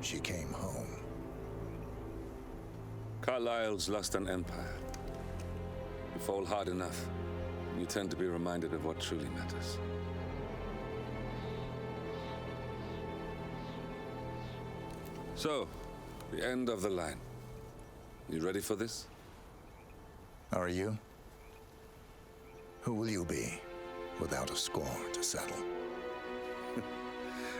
she came home. Carlyle's lost an empire. You fall hard enough, and you tend to be reminded of what truly matters. So, the end of the line. You ready for this? Are you? Who will you be, without a score to settle?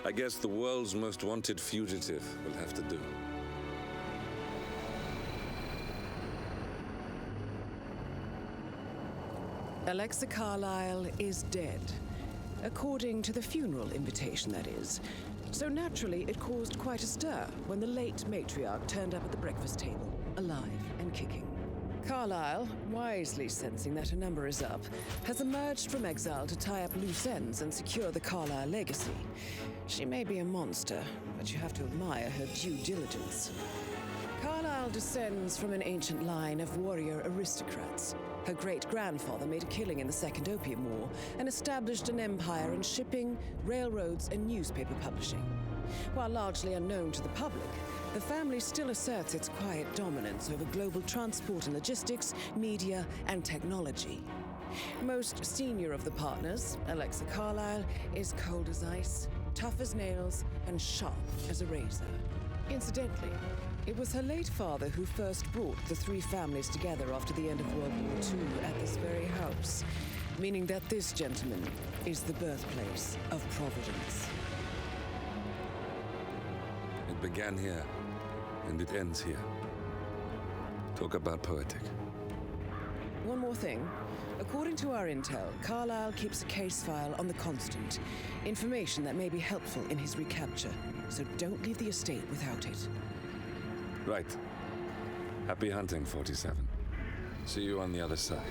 I guess the world's most wanted fugitive will have to do. Alexa Carlyle is dead. According to the funeral invitation, that is. So naturally, it caused quite a stir when the late matriarch turned up at the breakfast table, alive and kicking. Carlyle, wisely sensing that her number is up, has emerged from exile to tie up loose ends and secure the Carlyle legacy. She may be a monster, but you have to admire her due diligence. Carlyle descends from an ancient line of warrior aristocrats. Her great-grandfather made a killing in the Second Opium War and established an empire in shipping, railroads, and newspaper publishing. While largely unknown to the public, the family still asserts its quiet dominance over global transport and logistics, media, and technology. Most senior of the partners, Alexa Carlyle, is cold as ice, tough as nails, and sharp as a razor. Incidentally, it was her late father who first brought the three families together after the end of World War II at this very house, meaning that this gentleman is the birthplace of Providence. It began here, and it ends here. Talk about poetic. One more thing. According to our intel, Carlyle keeps a case file on the Constant, information that may be helpful in his recapture, so don't leave the estate without it. Right. Happy hunting, 47. See you on the other side.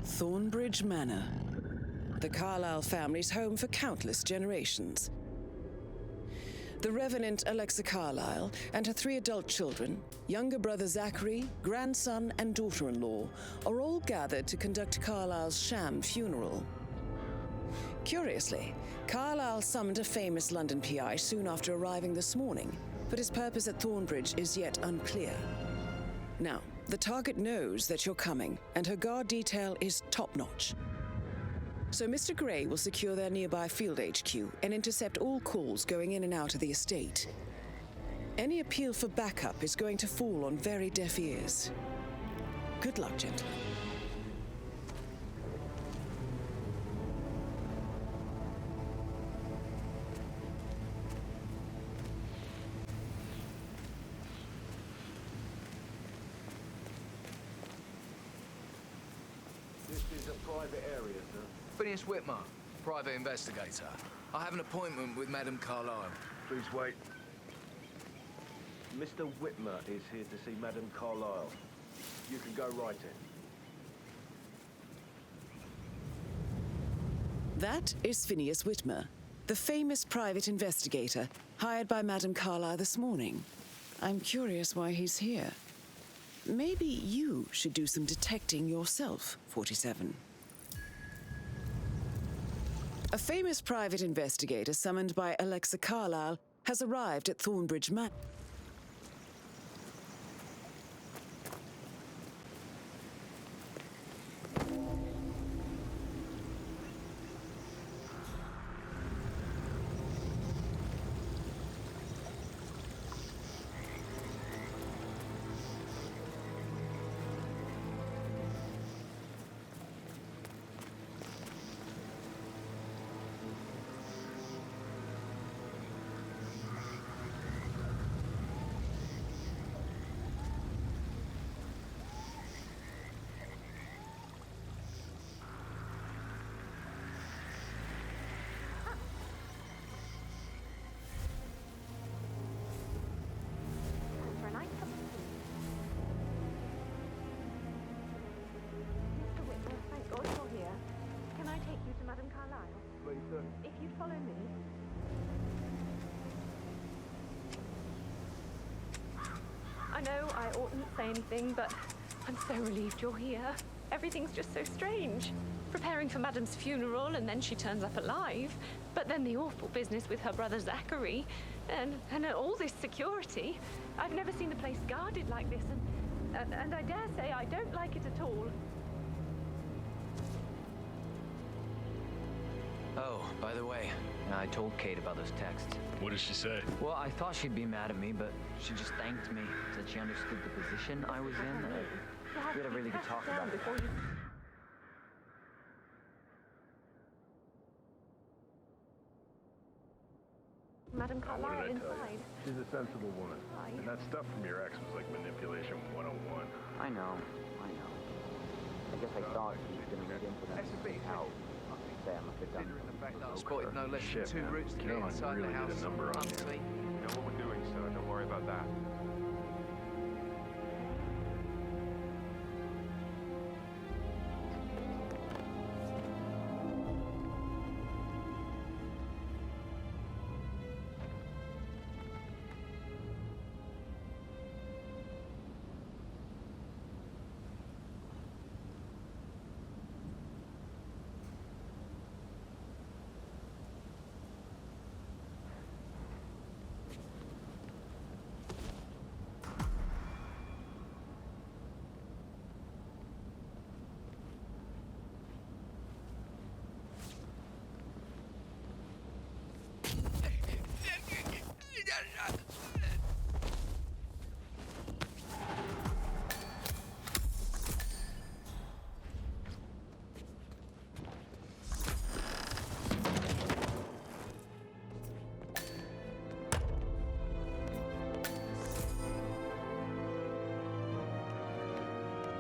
Thornbridge Manor, the Carlyle family's home for countless generations. The Revenant Alexa Carlyle and her 3 adult children, younger brother Zachary, grandson, and daughter-in-law, are all gathered to conduct Carlyle's sham funeral. Curiously, Carlyle summoned a famous London PI soon after arriving this morning, but his purpose at Thornbridge is yet unclear. Now, the target knows that you're coming, and her guard detail is top-notch. So Mr. Gray will secure their nearby field HQ and intercept all calls going in and out of the estate. Any appeal for backup is going to fall on very deaf ears. Good luck, gentlemen. private area, sir? Phineas Whitmer, private investigator. I have an appointment with Madame Carlyle. Please wait. Mr. Whitmer is here to see Madame Carlyle. You can go right in. That is Phineas Whitmer, the famous private investigator hired by Madame Carlyle this morning. I'm curious why he's here. Maybe you should do some detecting yourself, 47. A famous private investigator summoned by Alexa Carlyle has arrived at Thornbridge Manor. For a nice cup of tea. Mr. Whitmer, thank God you're here. Can I take you to Madame Carlyle? Please, sir. If you'd follow me. I know I oughtn't say anything, but I'm so relieved you're here. Everything's just so strange. Preparing for Madame's funeral, and then she turns up alive. But then the awful business with her brother Zachary, and all this security. I've never seen the place guarded like this, and I dare say I don't like it at all. Oh, by the way, I told Kate about those texts. What did she say? Well, I thought she'd be mad at me, but she just thanked me. Said she understood the position I was in. We had a really good talk about it. Before you... Madame What Carlyle did I tell you? inside. She's a sensible woman. Right. And that stuff from your ex was like manipulation 101. I know. I guess I thought she was going to read into that and say how. Say I'm a bit dumb. Considering the fact that I spotted no less than Shit, 2 man. routes to Come get on, inside really the need a house number on you. monthly. You know what we're doing, sir. Don't worry about that.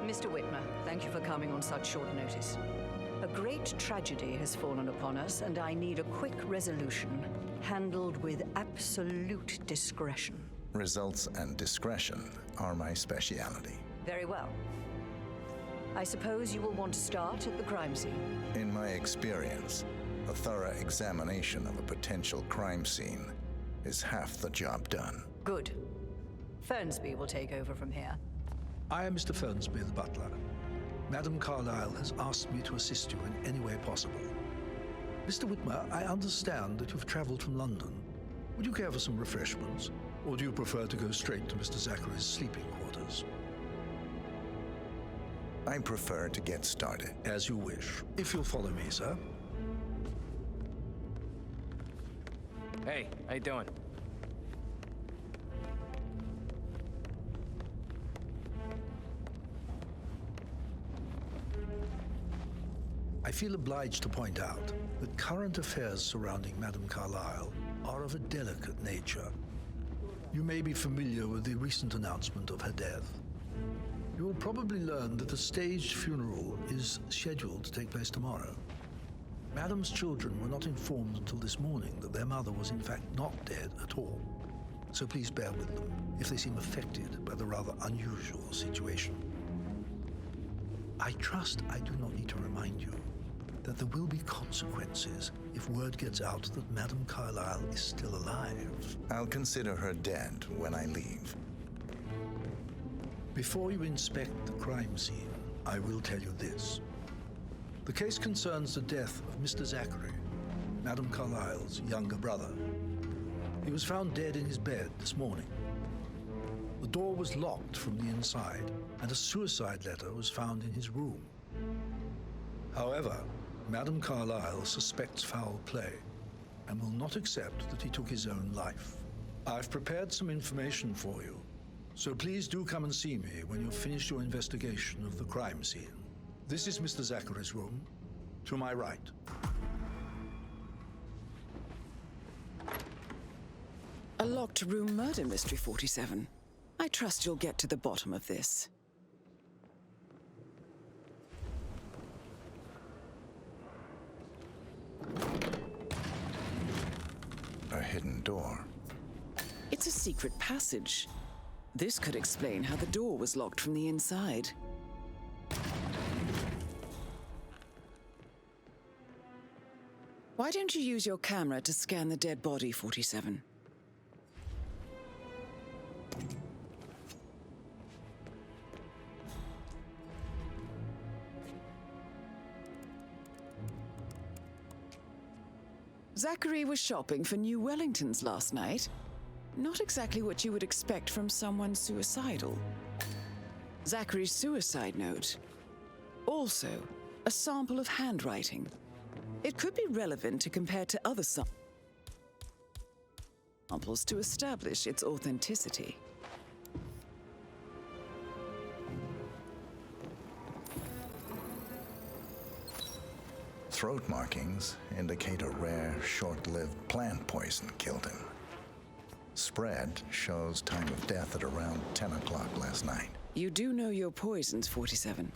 Mr. Whitmer, thank you for coming on such short notice. A great tragedy has fallen upon us, and I need a quick resolution, handled with absolute discretion. Results and discretion are my speciality. Very well. I suppose you will want to start at the crime scene. In my experience, a thorough examination of a potential crime scene is half the job done. Good. Fernsby will take over from here. I am Mr. Fernsby, the butler. Madame Carlyle has asked me to assist you in any way possible. Mr. Whitmer, I understand that you've traveled from London. Would you care for some refreshments, or do you prefer to go straight to Mr. Zachary's sleeping quarters? I prefer to get started. As you wish. If you'll follow me, sir. Hey, how you doing? I feel obliged to point out that current affairs surrounding Madame Carlyle are of a delicate nature. You may be familiar with the recent announcement of her death. You will probably learn that a staged funeral is scheduled to take place tomorrow. Madam's children were not informed until this morning that their mother was in fact not dead at all. So please bear with them if they seem affected by the rather unusual situation. I trust I do not need to remind you that there will be consequences if word gets out that Madame Carlyle is still alive. I'll consider her dead when I leave. Before you inspect the crime scene, I will tell you this. The case concerns the death of Mr. Zachary, Madame Carlyle's younger brother. He was found dead in his bed this morning. The door was locked from the inside, and a suicide letter was found in his room. However, Madame Carlyle suspects foul play and will not accept that he took his own life. I've prepared some information for you, so please do come and see me when you've finished your investigation of the crime scene. This is Mr. Zachary's room, to my right. A locked room murder mystery, 47. I trust you'll get to the bottom of this. A hidden door. It's a secret passage. This could explain how the door was locked from the inside. Why don't you use your camera to scan the dead body, 47? Zachary was shopping for new Wellingtons last night. Not exactly what you would expect from someone suicidal. Zachary's suicide note. Also, a sample of handwriting. It could be relevant to compare to other samples to establish its authenticity. Throat markings indicate a rare, short-lived plant poison killed him. Spread shows time of death at around 10 o'clock last night. You do know your poisons, 47.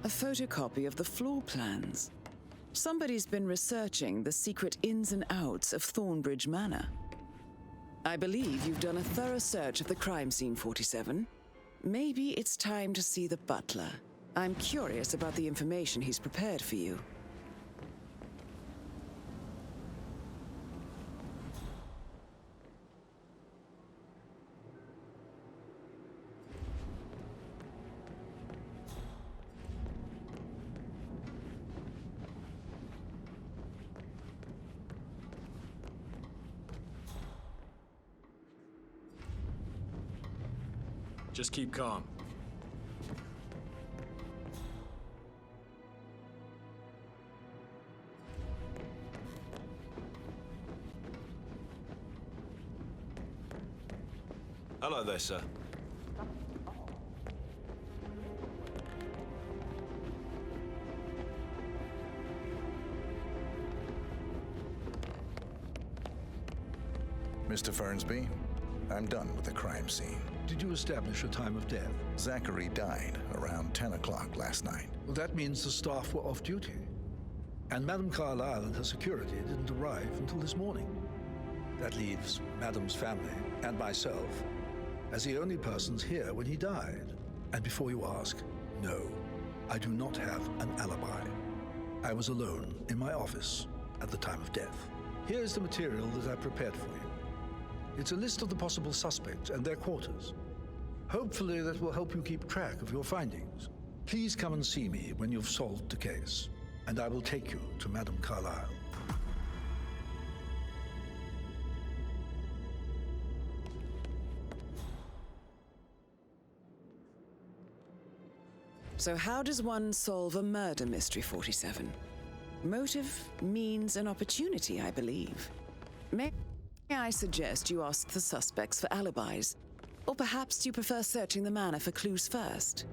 A photocopy of the floor plans. Somebody's been researching the secret ins and outs of Thornbridge Manor. I believe you've done a thorough search of the crime scene, 47. Maybe it's time to see the butler. I'm curious about the information he's prepared for you. Just keep calm. Hello there, sir. Mr. Fernsby, I'm done with the crime scene. Did you establish a time of death? Zachary died around 10 o'clock last night. Well, that means the staff were off duty. And Madame Carlyle and her security didn't arrive until this morning. That leaves Madame's family and myself as the only persons here when he died. And before you ask, no, I do not have an alibi. I was alone in my office at the time of death. Here is the material that I prepared for you. It's a list of the possible suspects and their quarters. Hopefully that will help you keep track of your findings. Please come and see me when you've solved the case, and I will take you to Madame Carlyle. So how does one solve a murder mystery, 47? Motive, means, and opportunity, I believe. May I suggest you ask the suspects for alibis? Or perhaps you prefer searching the manor for clues first?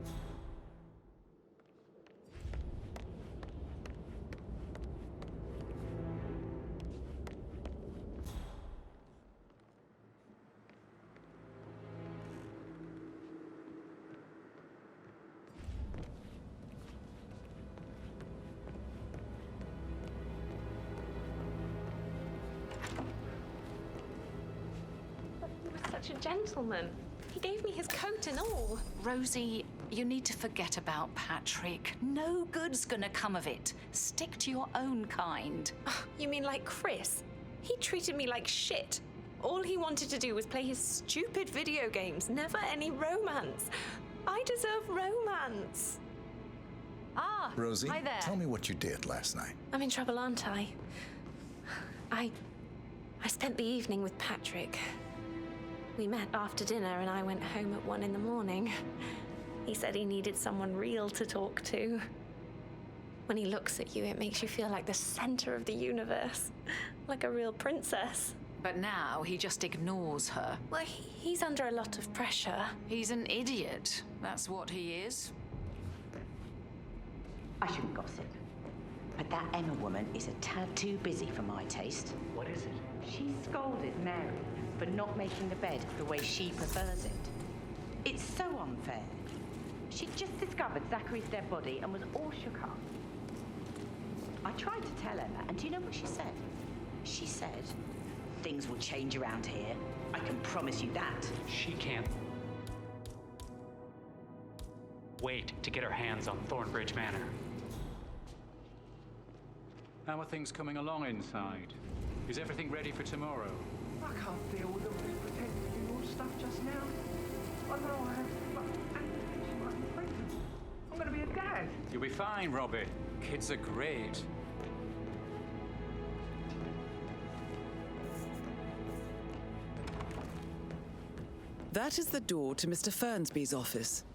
He was such a gentleman. He gave me his coat and all. Rosie, you need to forget about Patrick. No good's gonna come of it. Stick to your own kind. Oh, you mean like Chris? He treated me like shit. All he wanted to do was play his stupid video games, never any romance. I deserve romance. Ah, Rosie, hi there. tell me what you did last night. I'm in trouble, aren't I? I spent the evening with Patrick. We met after dinner and I went home at 1 in the morning. He said he needed someone real to talk to. When he looks at you, it makes you feel like the center of the universe, like a real princess. But now he just ignores her. Well, he's under a lot of pressure. He's an idiot. That's what he is. I shouldn't gossip, but that Emma woman is a tad too busy for my taste. What is it? She scolded Mary for not making the bed the way she prefers it. It's so unfair. She just discovered Zachary's dead body and was all shook up. I tried to tell Emma, and do you know what she said? She said, things will change around here. I can promise you that. She can't wait to get her hands on Thornbridge Manor. How are things coming along inside? Is everything ready for tomorrow? I can't deal with them being pretending to do your stuff just now. I know I have, but she might be pregnant. I'm going to be a dad. You'll be fine, Robbie. Kids are great. That is the door to Mr. Fernsby's office.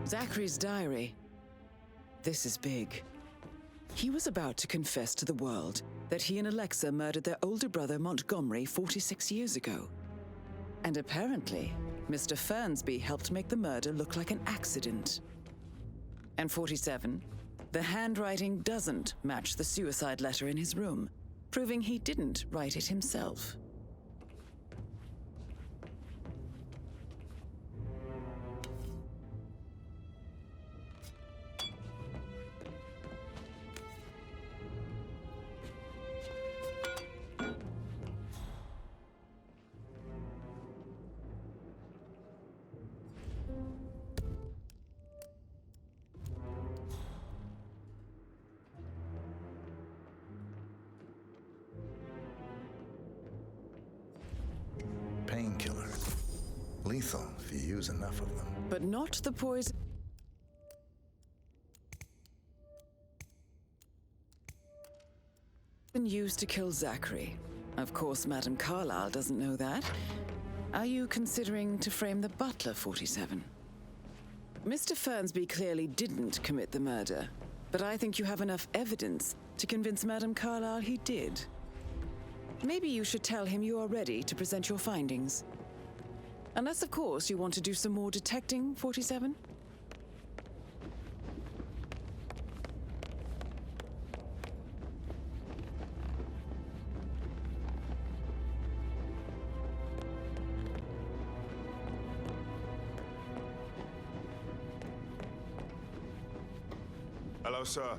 Zachary's diary. This is big. He was about to confess to the world that he and Alexa murdered their older brother Montgomery 46 years ago. And apparently, Mr. Fernsby helped make the murder look like an accident. And 47, the handwriting doesn't match the suicide letter in his room, proving he didn't write it himself. Painkiller. Lethal if you use enough of them. But not the poison used to kill Zachary. Of course, Madame Carlyle doesn't know that. Are you considering to frame the butler, 47? Mr. Fernsby clearly didn't commit the murder, but I think you have enough evidence to convince Madame Carlyle he did. Maybe you should tell him you are ready to present your findings. Unless, of course, you want to do some more detecting, 47? No, sir.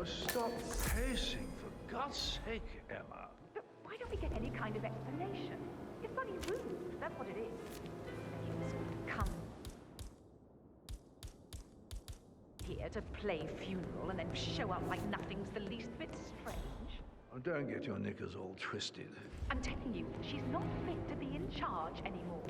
Oh, stop pacing, for God's sake, Emma. Look, why don't we get any kind of explanation? It's bloody rude, that's what it is. You come here to play funeral and then show up like nothing's the least bit strange. Oh, don't get your knickers all twisted. I'm telling you, she's not fit to be in charge anymore.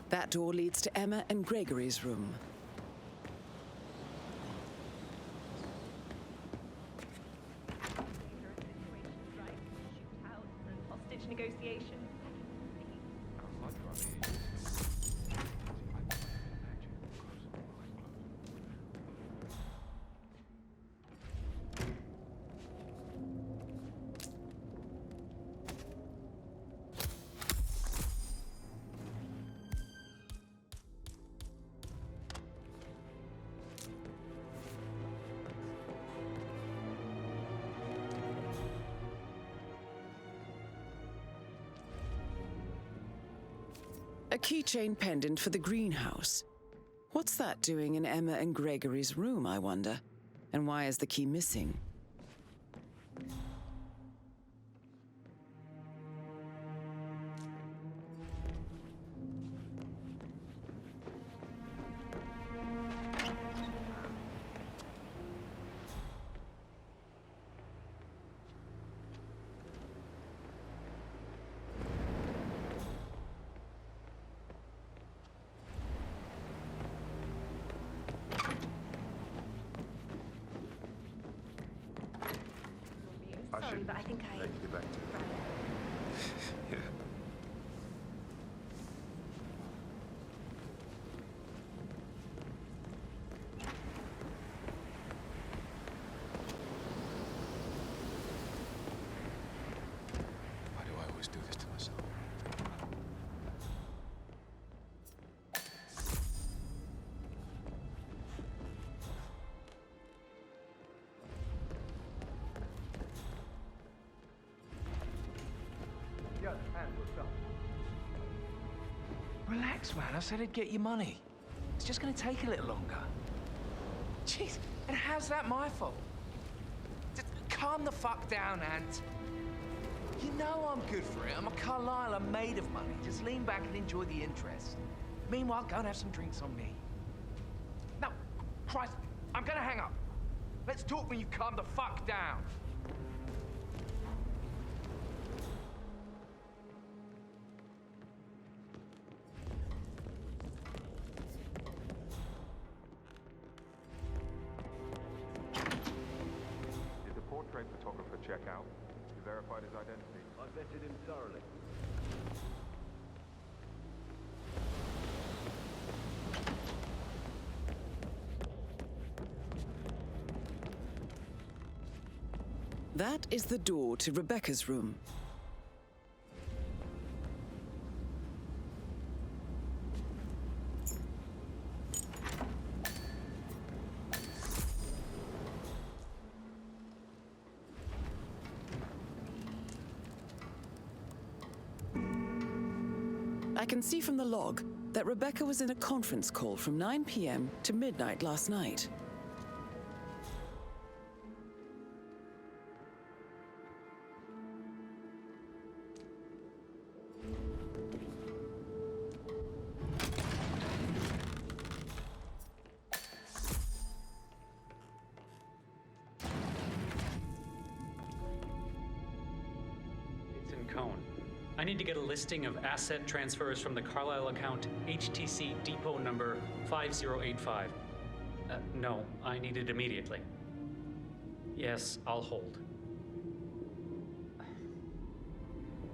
That door leads to Emma and Gregory's room. Hostage negotiation. A keychain pendant for the greenhouse. What's that doing in Emma and Gregory's room, I wonder? And why is the key missing? Sorry, but I think I... Get back to yeah. Why do I always do this to myself? Yo, and what's up? Relax, man. I said I'd get you money. It's just gonna take a little longer. Jeez, and how's that my fault? Just calm the fuck down, Ant. You know I'm good for it. I'm a Carlisle. I'm made of money. Just lean back and enjoy the interest. Meanwhile, go and have some drinks on me. No, Christ, I'm gonna hang up. Let's talk when you calm the fuck down. Did the portrait photographer check out? You verified his identity? I vetted him thoroughly. That is the door to Rebecca's room. I can see from the log that Rebecca was in a conference call from 9 p.m. to midnight last night. It's in Cone. I need to get a listing of asset transfers from the Carlisle account HTC depot number 5085. No, I need it immediately. Yes, I'll hold.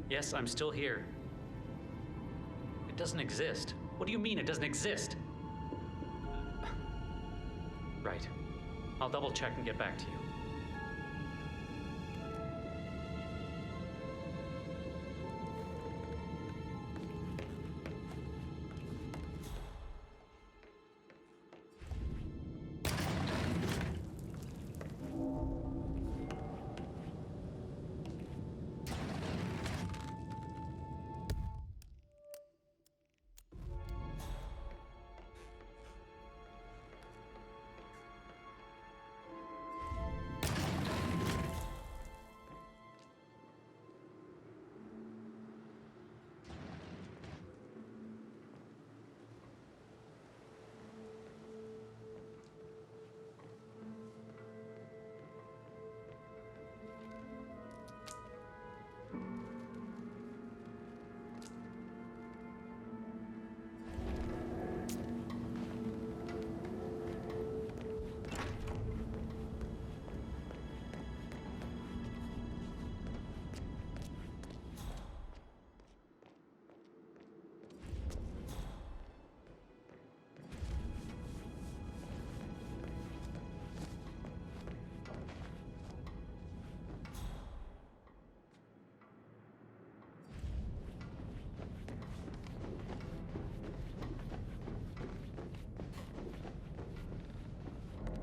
Yes, I'm still here. It doesn't exist. What do you mean it doesn't exist? Right. I'll double check and get back to you.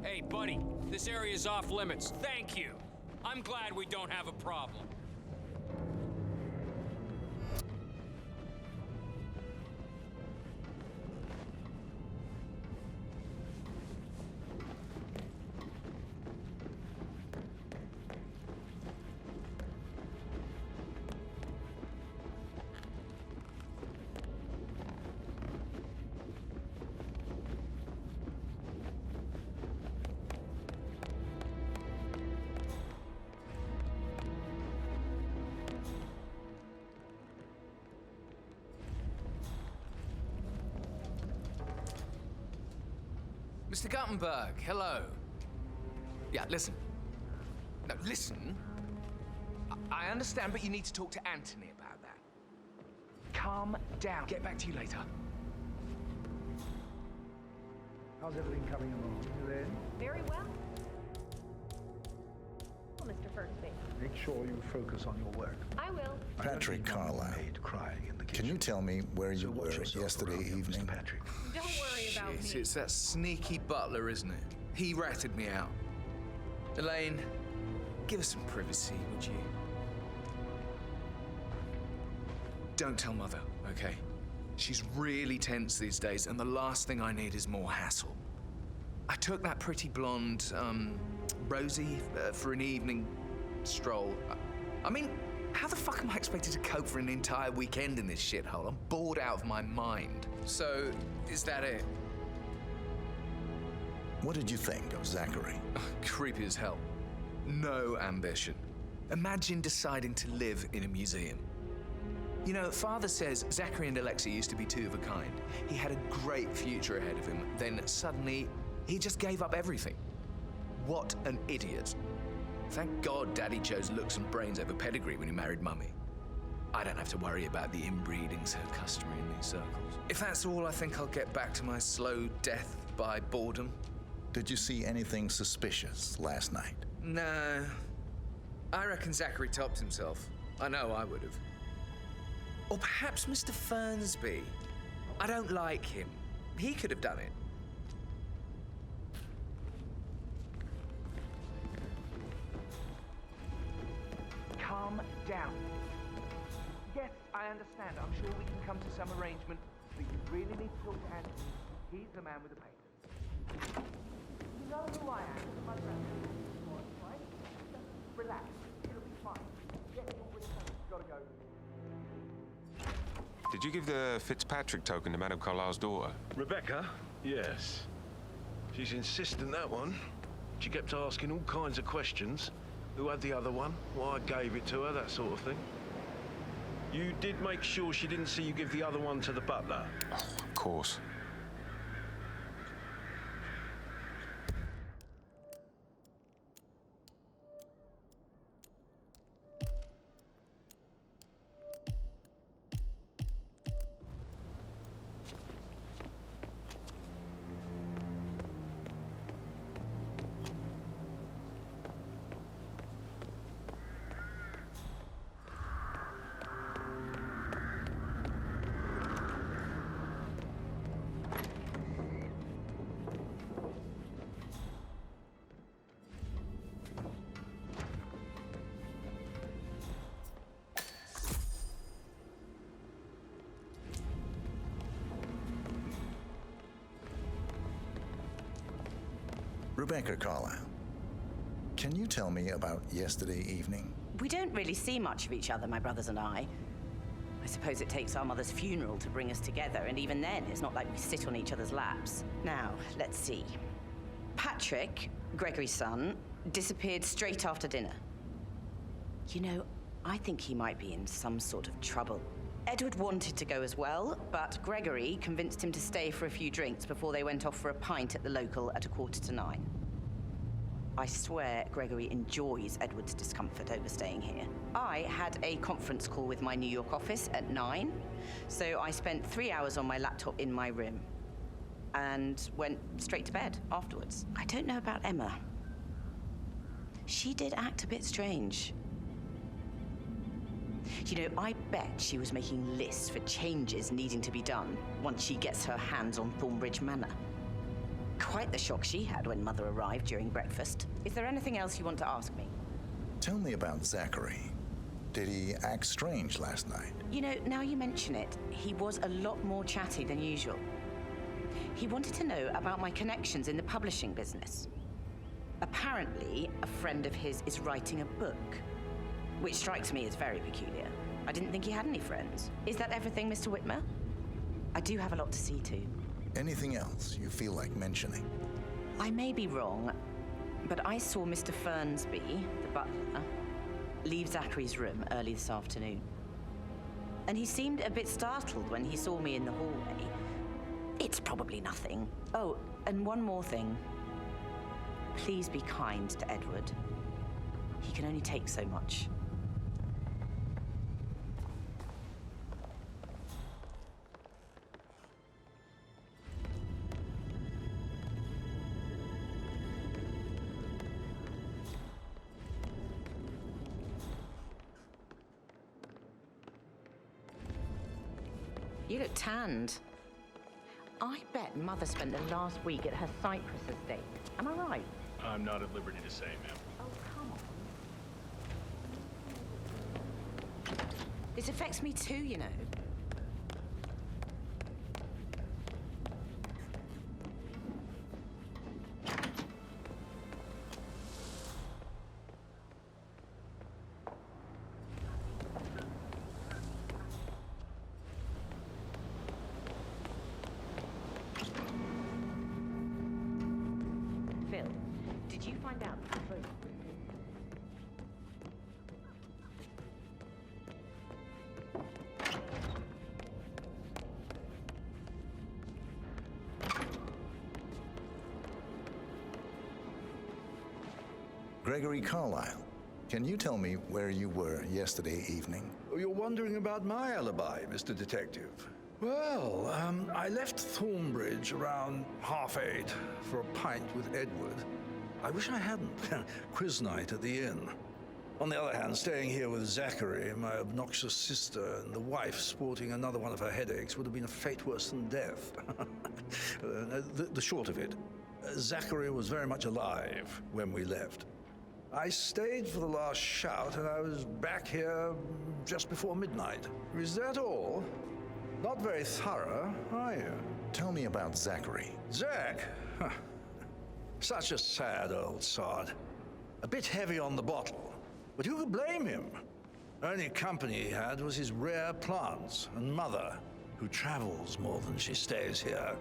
Hey, buddy, this area's off limits. Thank you. I'm glad we don't have a problem. Mr. Guttenberg, hello. Yeah, listen. No, listen. I understand, but you need to talk to Anthony about that. Calm down. Get back to you later. How's everything coming along, Elaine? Very well. Well, Mr. Fernsby. Make sure you focus on your work. I will. Patrick Carlisle. Crying in the Can you tell me where you were yesterday evening? Patrick. Don't worry about Shit, me. it's that sneaky butler, isn't it? He ratted me out. Elaine, give us some privacy, would you? Don't tell Mother, okay? She's really tense these days, and the last thing I need is more hassle. I took that pretty blonde, Rosie, for an evening stroll. I mean, how the fuck am I expected to cope for an entire weekend in this shithole? I'm bored out of my mind. So, is that it? What did you think of Zachary? Creepy as hell. No ambition. Imagine deciding to live in a museum. You know, Father says Zachary and Alexa used to be two of a kind. He had a great future ahead of him. Then suddenly, he just gave up everything. What an idiot. Thank God Daddy chose looks and brains over pedigree when he married Mummy. I don't have to worry about the inbreeding so customary in these circles. If that's all, I think I'll get back to my slow death by boredom. Did you see anything suspicious last night? No. I reckon Zachary topped himself. I know I would have. Or perhaps Mr. Fernsby. I don't like him. He could have done it. Calm down. Yes, I understand. I'm sure we can come to some arrangement, but you really need to talk to Anthony. He's the man with the papers. You know who I am. My friend. Right? Relax. It'll be fine. Get your return. Gotta go. Did you give the Fitzpatrick token to Madame Carlisle's daughter? Rebecca? Yes. She's insistent, that one. She kept asking all kinds of questions. Who had the other one? Why I gave it to her, that sort of thing. You did make sure she didn't see you give the other one to the butler? Oh, of course. Rebecca Carlisle, can you tell me about yesterday evening? We don't really see much of each other, my brothers and I. I suppose it takes our mother's funeral to bring us together, and even then, it's not like we sit on each other's laps. Now, let's see. Patrick, Gregory's son, disappeared straight after dinner. You know, I think he might be in some sort of trouble. Edward wanted to go as well, but Gregory convinced him to stay for a few drinks before they went off for a pint at the local at 9:15. I swear Gregory enjoys Edward's discomfort over staying here. I had a conference call with my New York office at 9, so I spent 3 hours on my laptop in my room and went straight to bed afterwards. I don't know about Emma. She did act a bit strange. You know, I bet she was making lists for changes needing to be done once she gets her hands on Thornbridge Manor. Quite the shock she had when Mother arrived during breakfast. Is there anything else you want to ask me? Tell me about Zachary. Did he act strange last night? You know, now you mention it, he was a lot more chatty than usual. He wanted to know about my connections in the publishing business. Apparently, a friend of his is writing a book, which strikes me as very peculiar. I didn't think he had any friends. Is that everything, Mr. Whitmer? I do have a lot to see to. Anything else you feel like mentioning? I may be wrong, but I saw Mr. Fernsby, the butler, leave Zachary's room early this afternoon. And he seemed a bit startled when he saw me in the hallway. It's probably nothing. Oh, And one more thing. Please be kind to Edward. He can only take so much. You look tanned. I bet Mother spent the last week at her Cyprus estate. Am I right? I'm not at liberty to say, ma'am. Oh, come on. This affects me too, you know. Phil, did you find out the truth? Gregory Carlyle, can you tell me where you were yesterday evening? Oh, you're wondering about my alibi, Mr. Detective. Well, I left Thornbridge around 8:30 for a pint with Edward. I wish I hadn't. Quiz night at the inn. On the other hand, staying here with Zachary, my obnoxious sister, and the wife sporting another one of her headaches would have been a fate worse than death. The short of it, Zachary was very much alive when we left. I stayed for the last shout, and I was back here just before midnight. Is that all? Not very thorough, are you? Tell me about Zachary. Zach? Huh. Such a sad old sod. A bit heavy on the bottle, but who could blame him? Only company he had was his rare plants and Mother, who travels more than she stays here.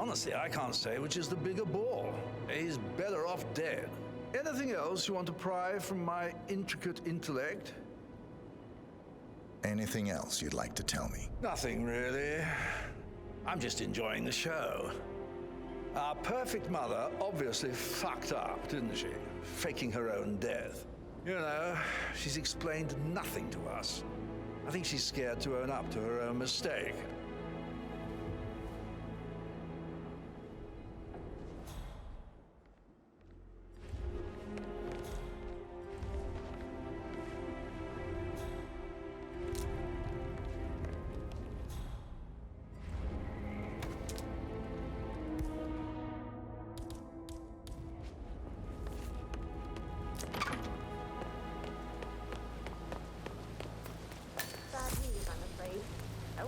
Honestly, I can't say which is the bigger ball. He's better off dead. Anything else you want to pry from my intricate intellect? Anything else you'd like to tell me? Nothing, really. I'm just enjoying the show. Our perfect mother obviously fucked up, didn't she? Faking her own death. You know, she's explained nothing to us. I think she's scared to own up to her own mistake. Bad news, I'm afraid.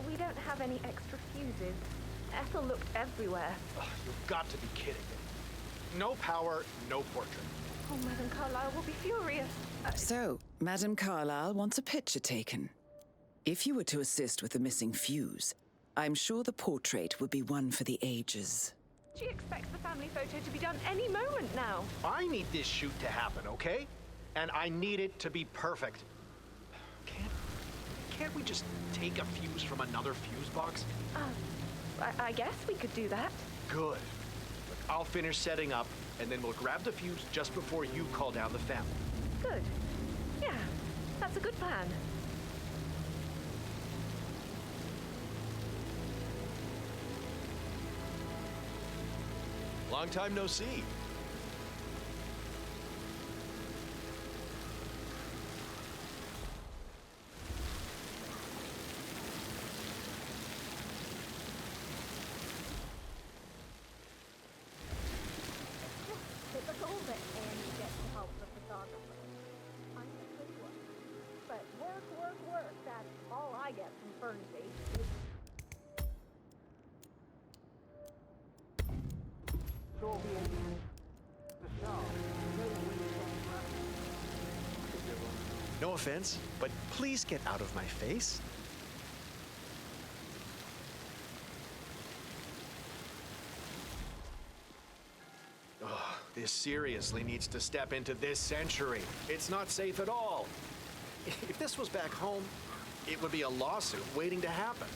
We don't have any extra fuses. Ethel looked everywhere. Oh, you've got to be kidding me. No power, no portrait. Oh, Madame Carlyle will be furious. So, Madame Carlyle wants a picture taken. If you were to assist with the missing fuse, I'm sure the portrait would be one for the ages. She expects the family photo to be done any moment now. I need this shoot to happen, okay? And I need it to be perfect. Can't we just take a fuse from another fuse box? I guess we could do that. Good. Look, I'll finish setting up, and then we'll grab the fuse just before you call down the family. Good. Yeah, that's a good plan. Long time no see. It was all that Annie gets to help the photographer. I'm a good one. But work, that's all I get from Fernsey. No offense, but please get out of my face. Oh, this seriously needs to step into this century. It's not safe at all. If this was back home, it would be a lawsuit waiting to happen.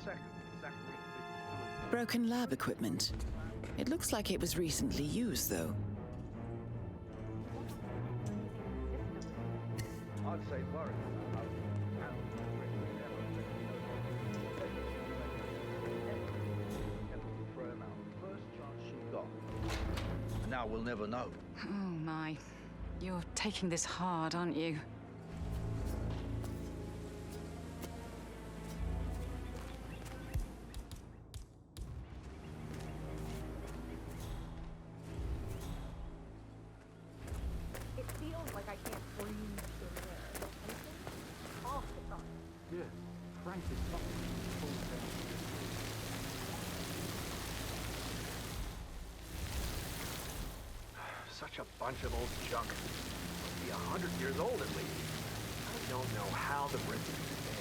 second, Zachary. Broken lab equipment. It looks like it was recently used, though. I'd say worry. First chance she got. Now we'll never know. Oh, my. You're taking this hard, aren't you? It feels like I can't breathe in there. Half the time. Yeah, Frank is not Such a bunch of old junk. Must be 100 years old at least. I don't know how the Brits can stay.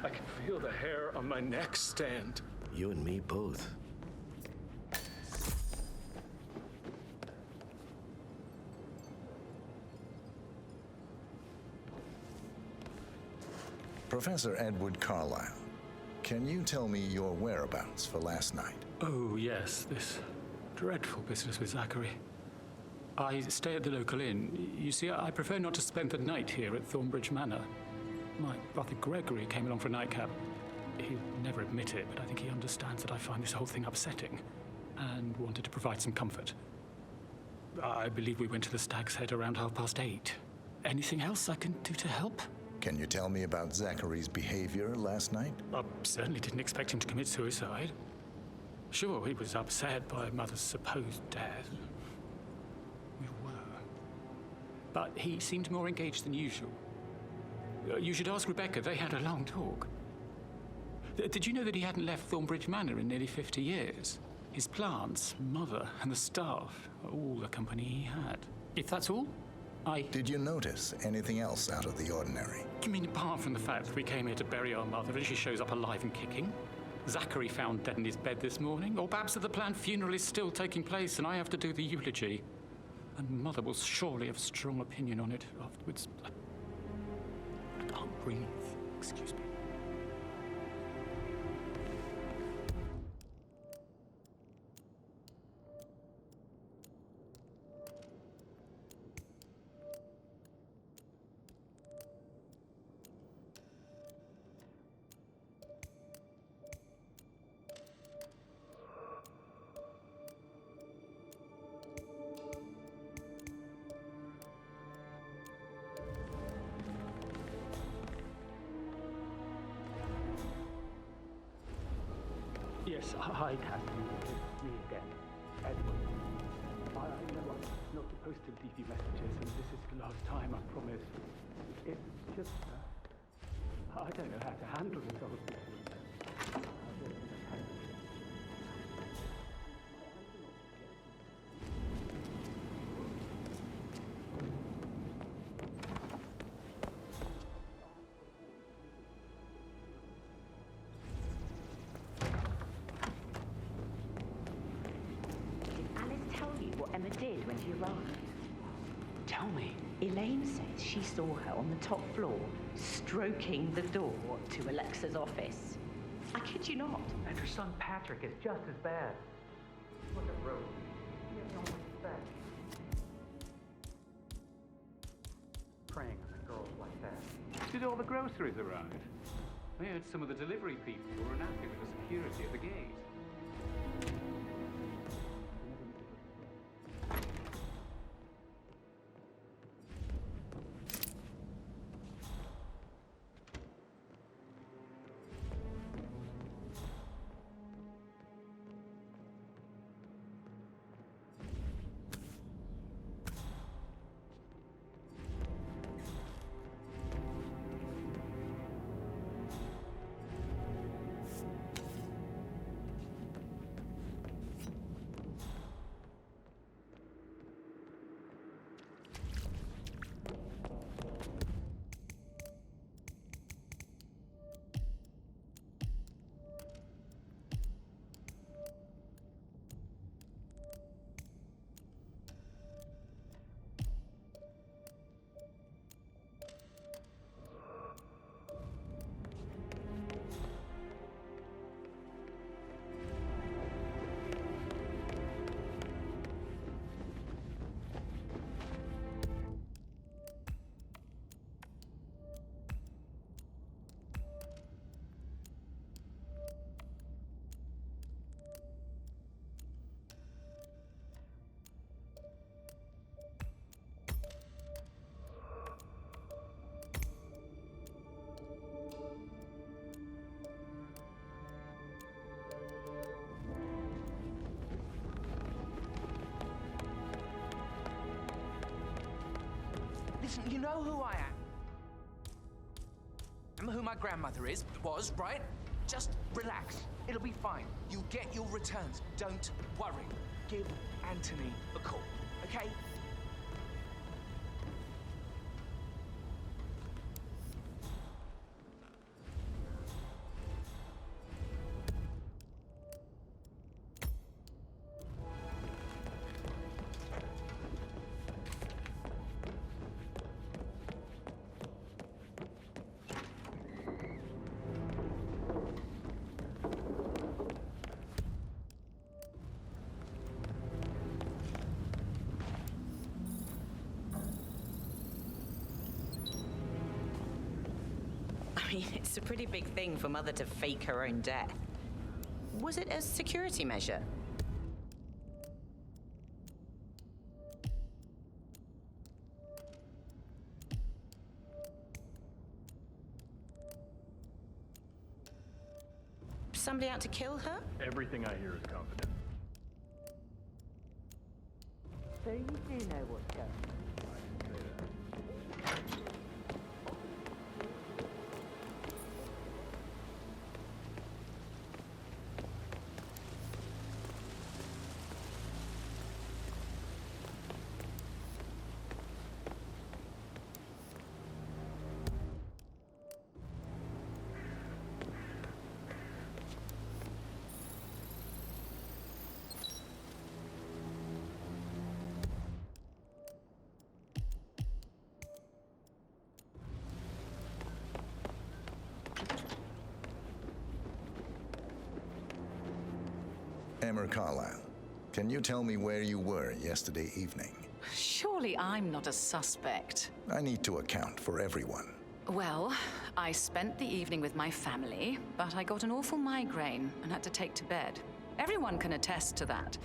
I can feel the hair on my neck stand. You and me both. Professor Edward Carlyle, can you tell me your whereabouts for last night? Oh, yes, this dreadful business with Zachary. I stay at the local inn. You see, I prefer not to spend the night here at Thornbridge Manor. My brother Gregory came along for a nightcap. He'll never admit it, but I think he understands that I find this whole thing upsetting and wanted to provide some comfort. I believe we went to the Stag's Head around 8:30. Anything else I can do to help? Can you tell me about Zachary's behavior last night? I certainly didn't expect him to commit suicide. Sure, he was upset by Mother's supposed death. We were. But he seemed more engaged than usual. You should ask Rebecca. They had a long talk. Did you know that he hadn't left Thornbridge Manor in nearly 50 years? His plants, Mother, and the staff are all the company he had. If that's all, Did you notice anything else out of the ordinary? You mean apart from the fact that we came here to bury our mother and she shows up alive and kicking? Zachary found dead in his bed this morning? Or perhaps that the planned funeral is still taking place and I have to do the eulogy? And Mother will surely have a strong opinion on it afterwards. I can't breathe. Excuse me. Yes, hi, Catherine. It's me again, Edward. I know I'm not supposed to leave you messages, and this is the last time, I promise. It's just, I don't know how to handle this whole situation. Emma did when she arrived. Tell me. Elaine says she saw her on the top floor, stroking the door to Alexa's office. I kid you not. And her son Patrick is just as bad. Look at Rose. He has no respect. Preying on girls like that. Did all the groceries arrive? I heard some of the delivery people were unhappy with the security at the gate. Listen, you know who I am. Remember who my grandmother was, right? Just relax. It'll be fine. You'll get your returns. Don't worry. Give Anthony a call, okay? I mean, it's a pretty big thing for Mother to fake her own death. Was it a security measure? Somebody out to kill her? Everything I hear is confidential. So you do know what's going on? Emma Carlisle, can you tell me where you were yesterday evening? Surely I'm not a suspect. I need to account for everyone. Well, I spent the evening with my family, but I got an awful migraine and had to take to bed. Everyone can attest to that.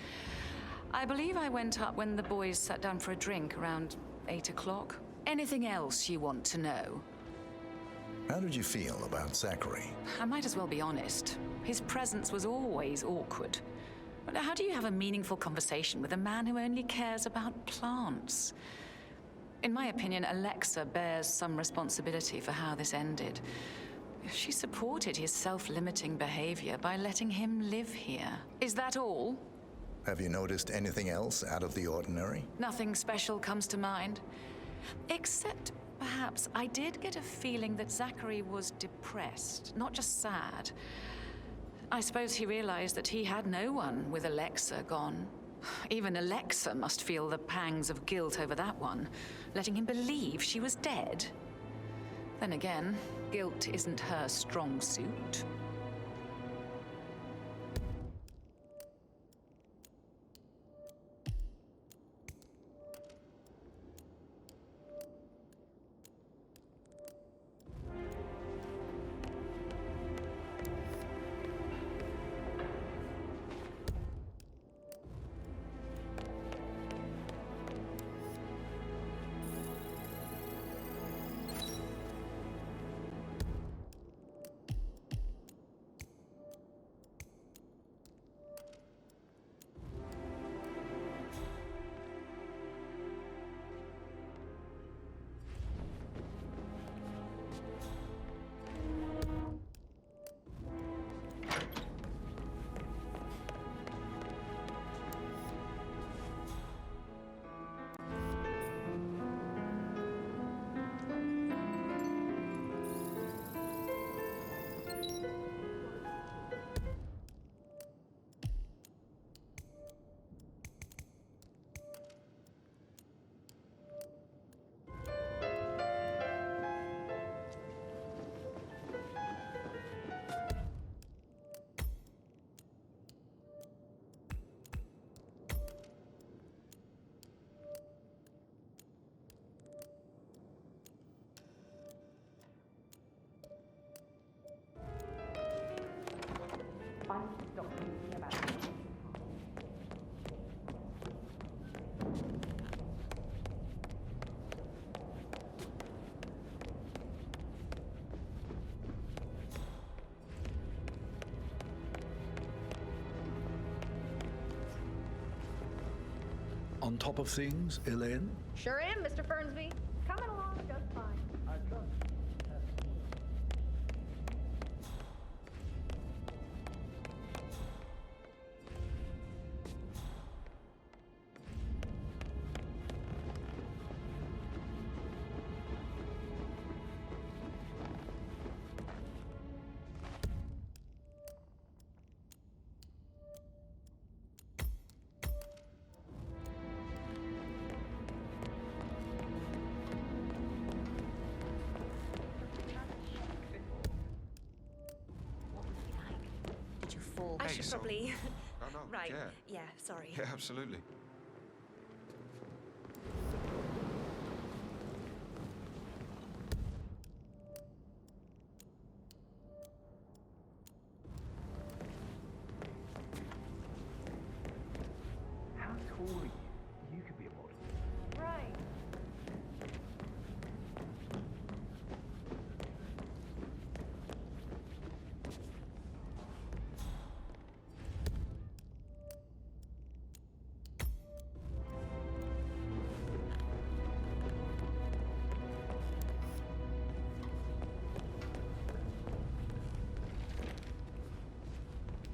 I believe I went up when the boys sat down for a drink around 8 o'clock. Anything else you want to know? How did you feel about Zachary? I might as well be honest. His presence was always awkward. But how do you have a meaningful conversation with a man who only cares about plants? In my opinion, Alexa bears some responsibility for how this ended. She supported his self-limiting behavior by letting him live here. Is that all? Have you noticed anything else out of the ordinary? Nothing special comes to mind. Except, perhaps, I did get a feeling that Zachary was depressed, not just sad. I suppose he realized that he had no one with Alexa gone. Even Alexa must feel the pangs of guilt over that one, letting him believe she was dead. Then again, guilt isn't her strong suit. On top of things, Elaine? Sure am, Mr. Fernsby. Coming along. I should so- probably... No, no, right. yeah. Yeah, sorry. Yeah, absolutely. How tall are you? You could be a model. Right.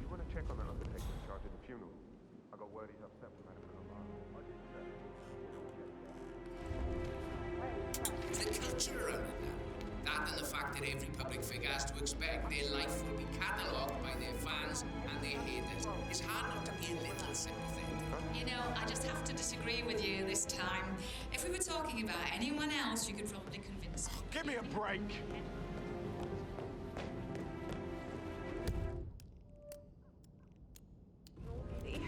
You want to check on that undertaker in charge of the funeral? I got word he's upset with Madame Carlyle. It's the culture around it now. That and the fact that every public figure has to expect their life will be catalogued by their fans and their haters. It's hard not to be a little sympathetic. You know, I just have to disagree with you this time. If we were talking about anyone else, you could probably convince me. Give me a break! Really?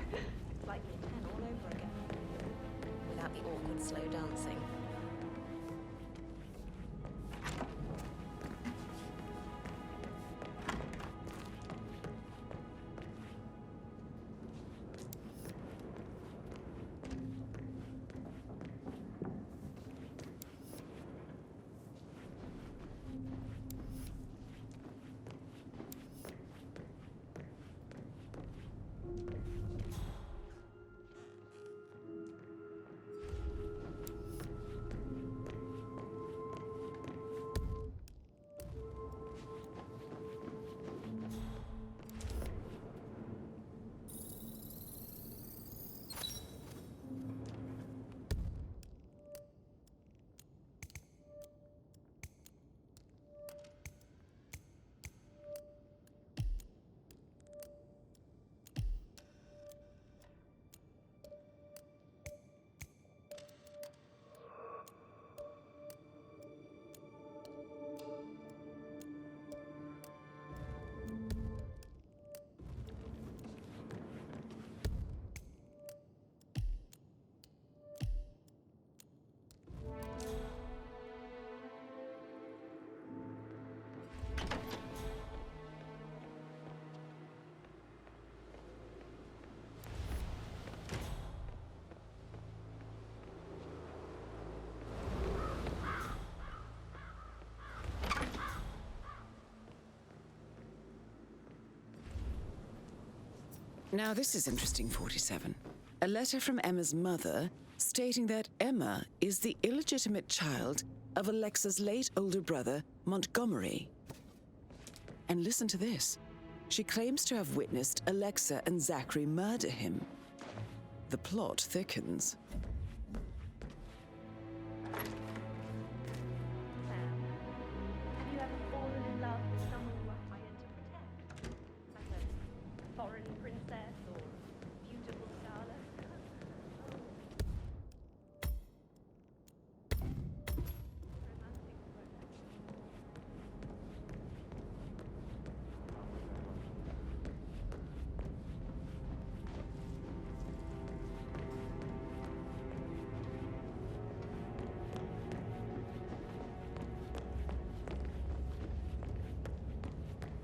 It's like year 10 all over again. Without the awkward slow dancing. Now, this is interesting, 47. A letter from Emma's mother stating that Emma is the illegitimate child of Alexa's late older brother, Montgomery. And listen to this. She claims to have witnessed Alexa and Zachary murder him. The plot thickens. Have you ever fallen in love with someone you were hired to protect? Like a foreign princess or beautiful starlet?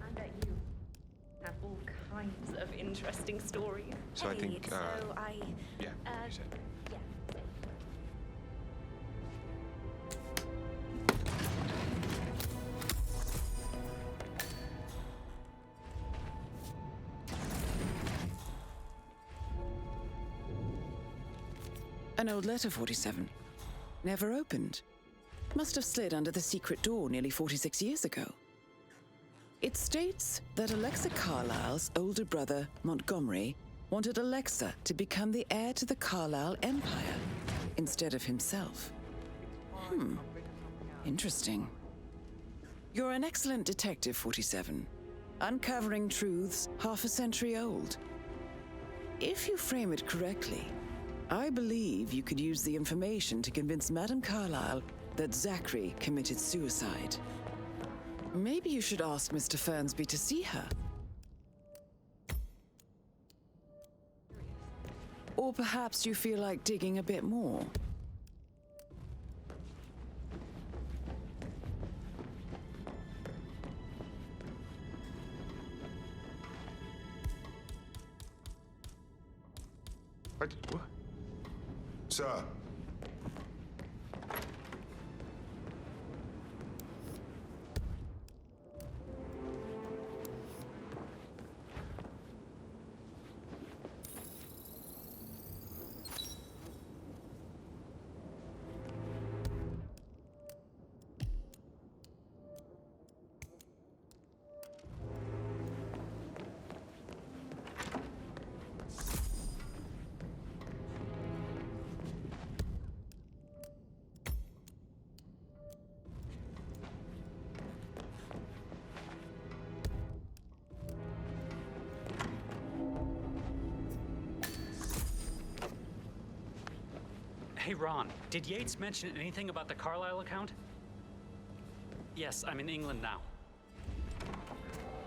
I bet you have all kinds of interesting stories. So I think, So I... yeah, you said. Yeah. An old letter, 47. Never opened. Must have slid under the secret door nearly 46 years ago. It states that Alexa Carlyle's older brother, Montgomery, wanted Alexa to become the heir to the Carlyle Empire instead of himself. Interesting. You're an excellent detective, 47. Uncovering truths half a century old. If you frame it correctly, I believe you could use the information to convince Madame Carlyle that Zachary committed suicide. Maybe you should ask Mr. Fernsby to see her. Or perhaps you feel like digging a bit more? What? Sir. Hey, Ron, did Yates mention anything about the Carlisle account? Yes, I'm in England now.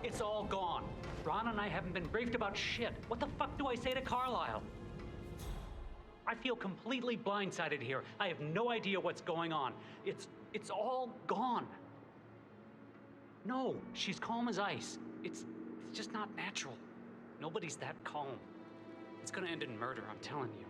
It's all gone. Ron and I haven't been briefed about shit. What the fuck do I say to Carlisle? I feel completely blindsided here. I have no idea what's going on. It's all gone. No, she's calm as ice. It's just not natural. Nobody's that calm. It's gonna end in murder, I'm telling you.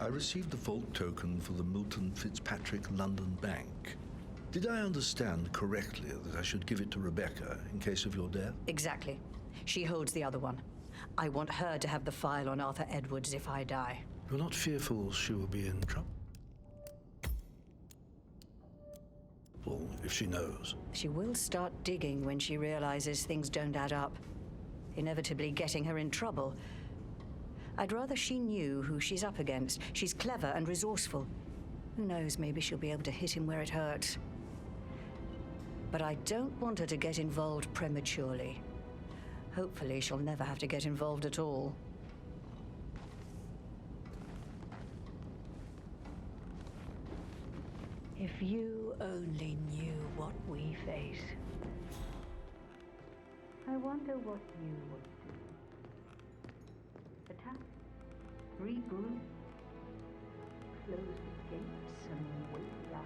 I received the vault token for the Milton Fitzpatrick London Bank. Did I understand correctly that I should give it to Rebecca in case of your death? Exactly. She holds the other one. I want her to have the file on Arthur Edwards if I die. You're not fearful she will be in trouble? Well, if she knows. She will start digging when she realizes things don't add up, inevitably getting her in trouble. I'd rather she knew who she's up against. She's clever and resourceful. Who knows, maybe she'll be able to hit him where it hurts. But I don't want her to get involved prematurely. Hopefully she'll never have to get involved at all. If you only knew what we face. I wonder what you would do. Attack, regroup, close the gates and wait it out.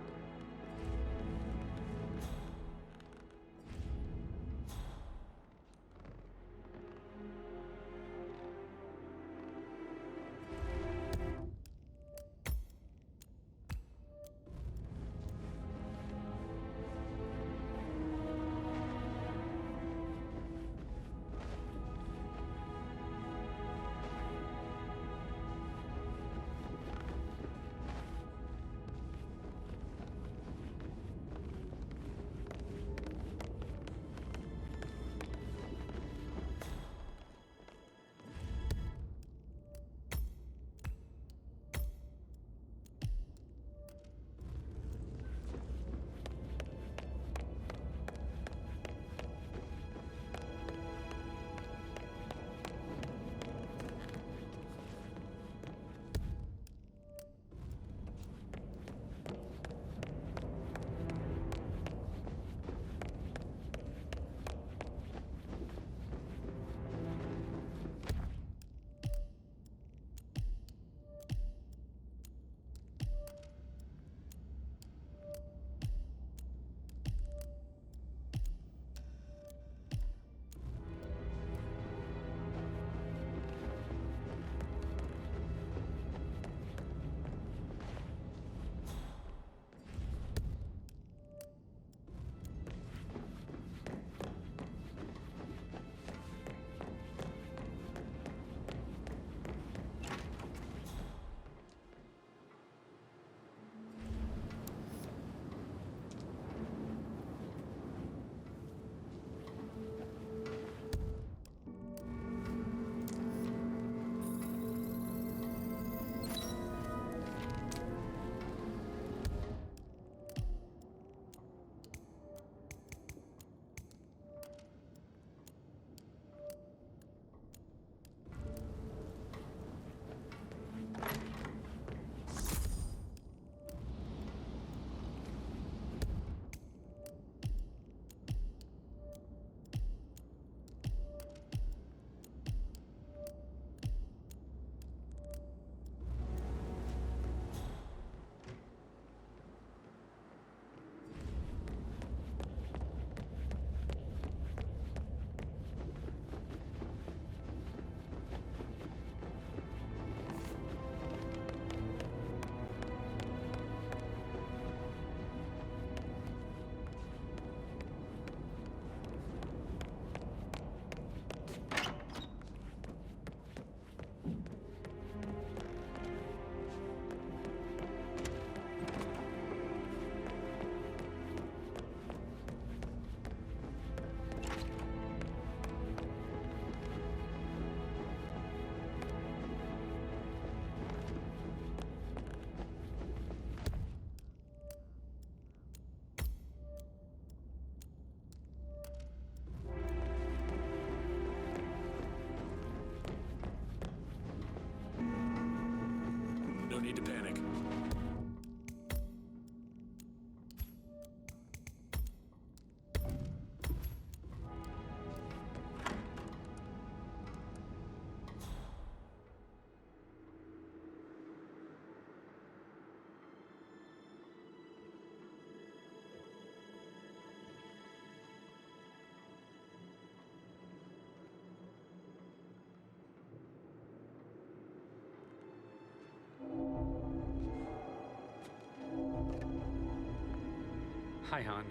Hi, hon.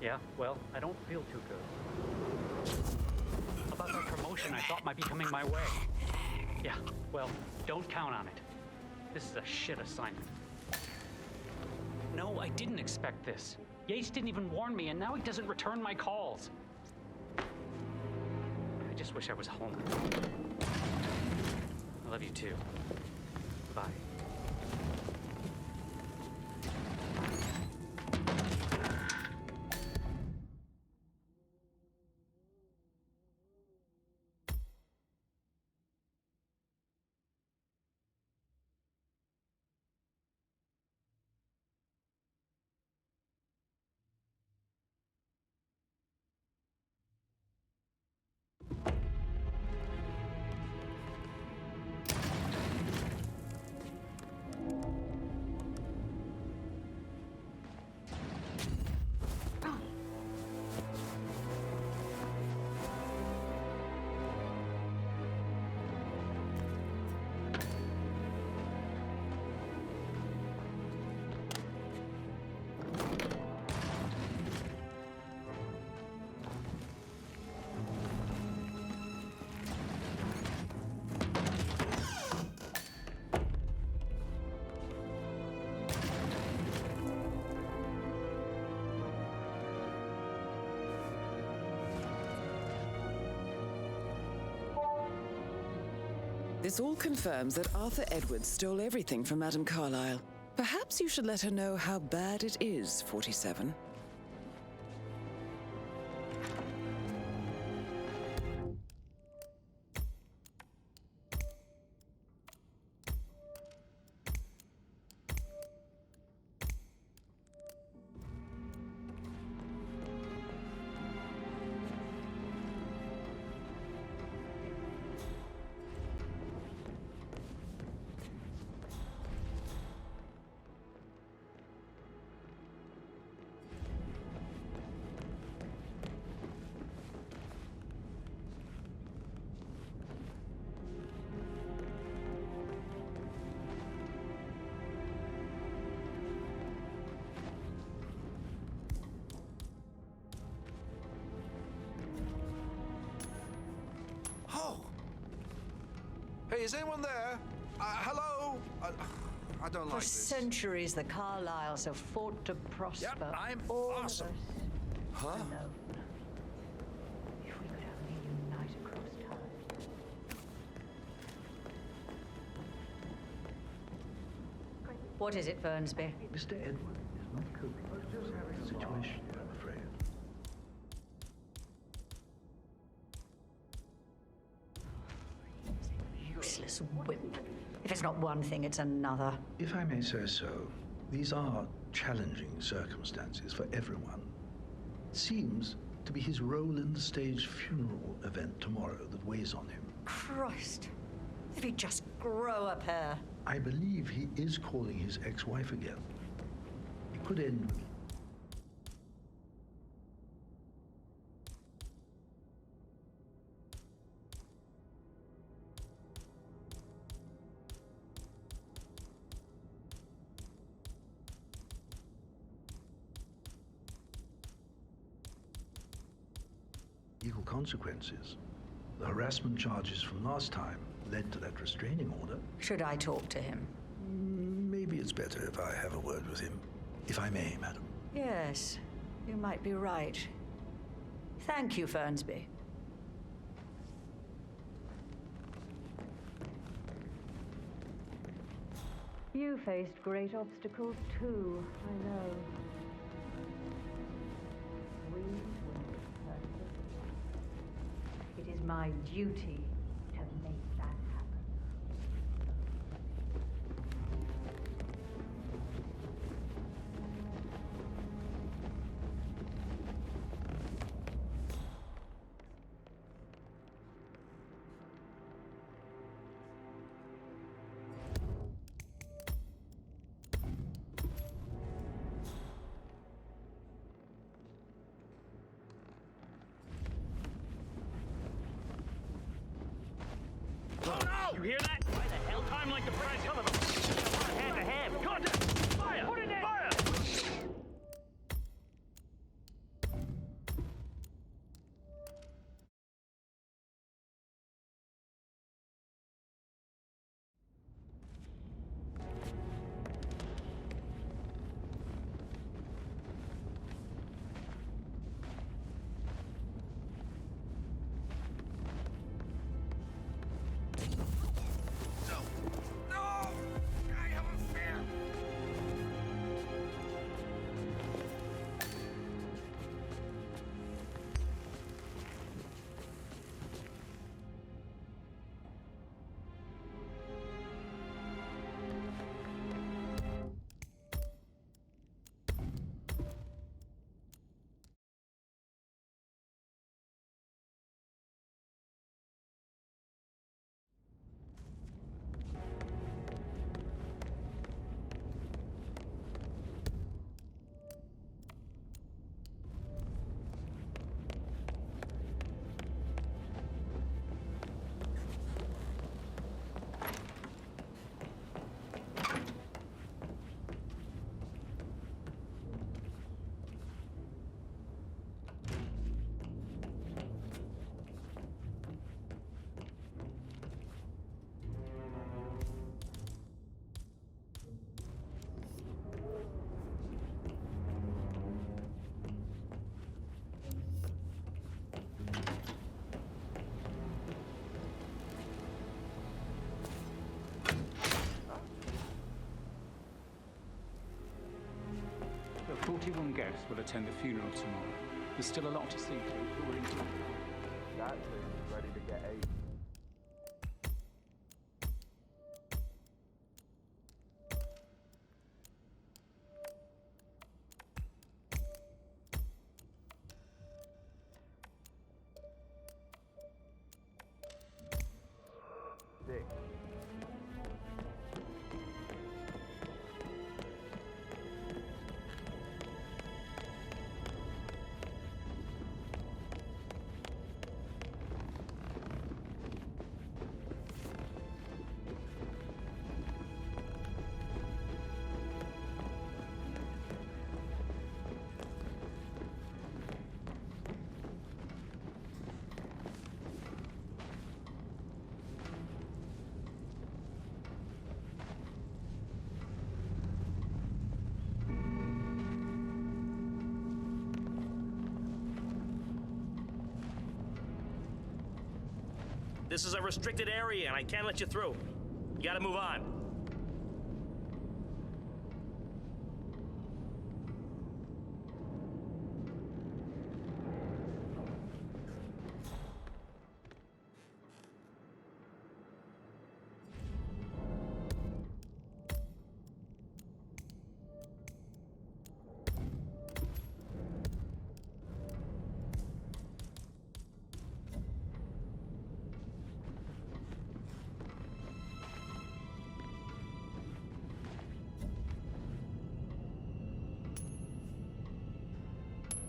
Yeah, well, I don't feel too good. About that promotion I thought might be coming my way. Yeah, well, don't count on it. This is a shit assignment. No, I didn't expect this. Yates didn't even warn me, and now he doesn't return my calls. I just wish I was home. I love you too. Bye. This all confirms that Arthur Edwards stole everything from Madame Carlyle. Perhaps you should let her know how bad it is, 47. Hey, is anyone there? Hello? I don't like For this. centuries, the Carlyles have fought to prosper. Yep, I'm all awesome. of us Huh? alone. If we could only unite across time. What is it, Fernsby? Mr. Edward is not coping with the situation, I'm afraid. Useless wimp. If it's not one thing, it's another. If I may say so, these are challenging circumstances for everyone. It seems to be his role in the staged funeral event tomorrow that weighs on him. Christ. If he'd just grow a pair. I believe he is calling his ex-wife again. It could end with legal consequences. The harassment charges from last time led to that restraining order. Should I talk to him? Maybe it's better if I have a word with him. If I may, madam. Yes, you might be right. Thank you, Fernsby. You faced great obstacles too, I know. We will persevere. It is my duty to make that happen. You hear that? Why the hell? Time like the press. Some of them. Hand to hand. Contact! Fire! Put it in! Fire! 41 guests will attend the funeral tomorrow. There's still a lot to see to, but we're in time. That dude's ready to get eight. Dick. This is a restricted area, and I can't let you through. You gotta move on.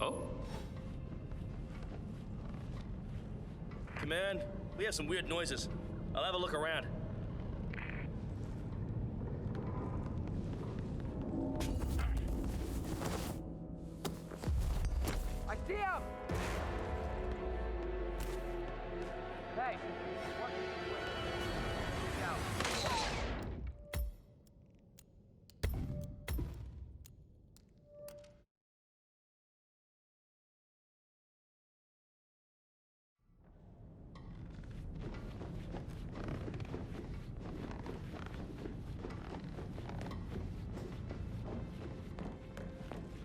Oh? Command, we have some weird noises. I'll have a look around. I see him! Hey, what?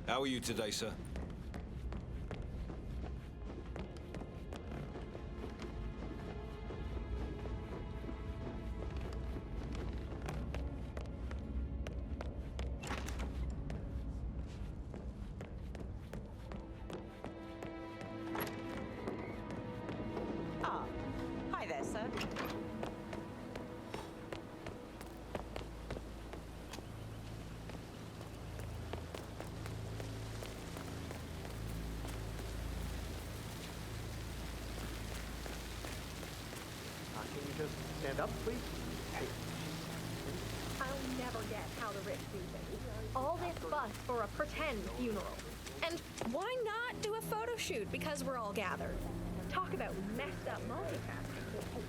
How are you today, sir? Ah, hi there, sir. Can you just stand up, please? Hey. I'll never get how the rich do things. All this fuss for a pretend funeral. And why not do a photo shoot because we're all gathered? Talk about messed up multitasking.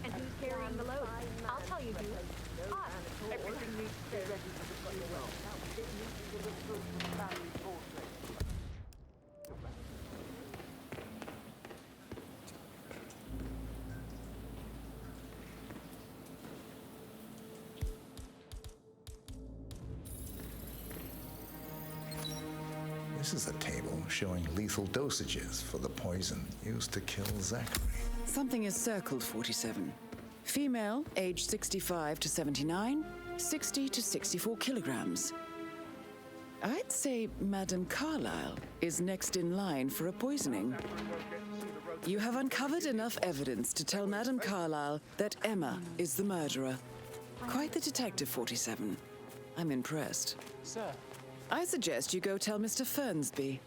And who's carrying the load? I'll tell you who. Us. Everything needs to stay ready for the funeral. This is a table showing lethal dosages for the poison used to kill Zachary. Something is circled, 47. Female, age 65 to 79, 60 to 64 kilograms. I'd say Madame Carlyle is next in line for a poisoning. You have uncovered enough evidence to tell Madame Carlyle that Emma is the murderer. Quite the detective, 47. I'm impressed. Sir. I suggest you go tell Mr. Fernsby.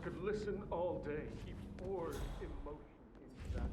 could listen all day. He poured emotion into that.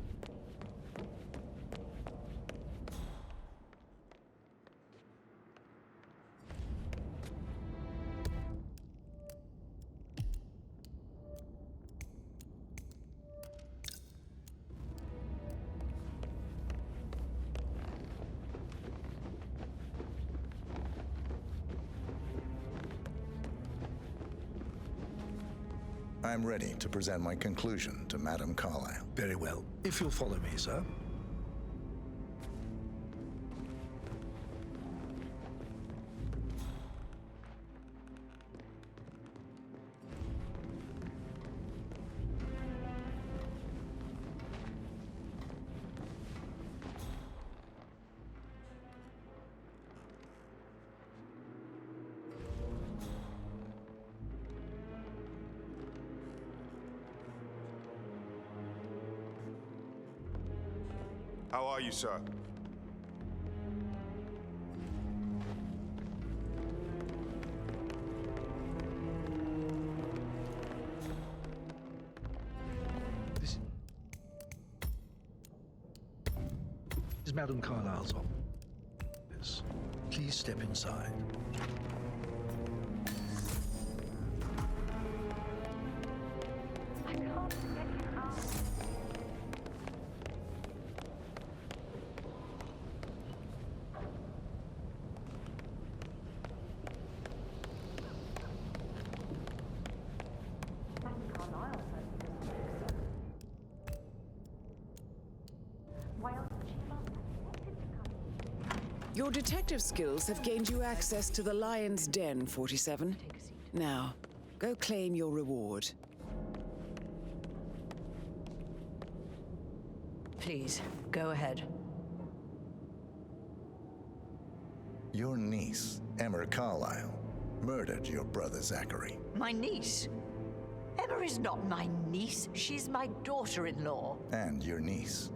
I'm ready to present my conclusion to Madame Carlyle. Very well. If you'll follow me, sir. How are you, sir? This is Madame Carlyle's office. Please step inside. I can't get you out. Why else would she love? Your detective skills have gained you access to the Lion's Den, 47. Now, go claim your reward. Please, go ahead. Your niece, Emma Carlyle, murdered your brother Zachary. My niece? Emma is not my niece. She's my daughter-in-law. And your niece.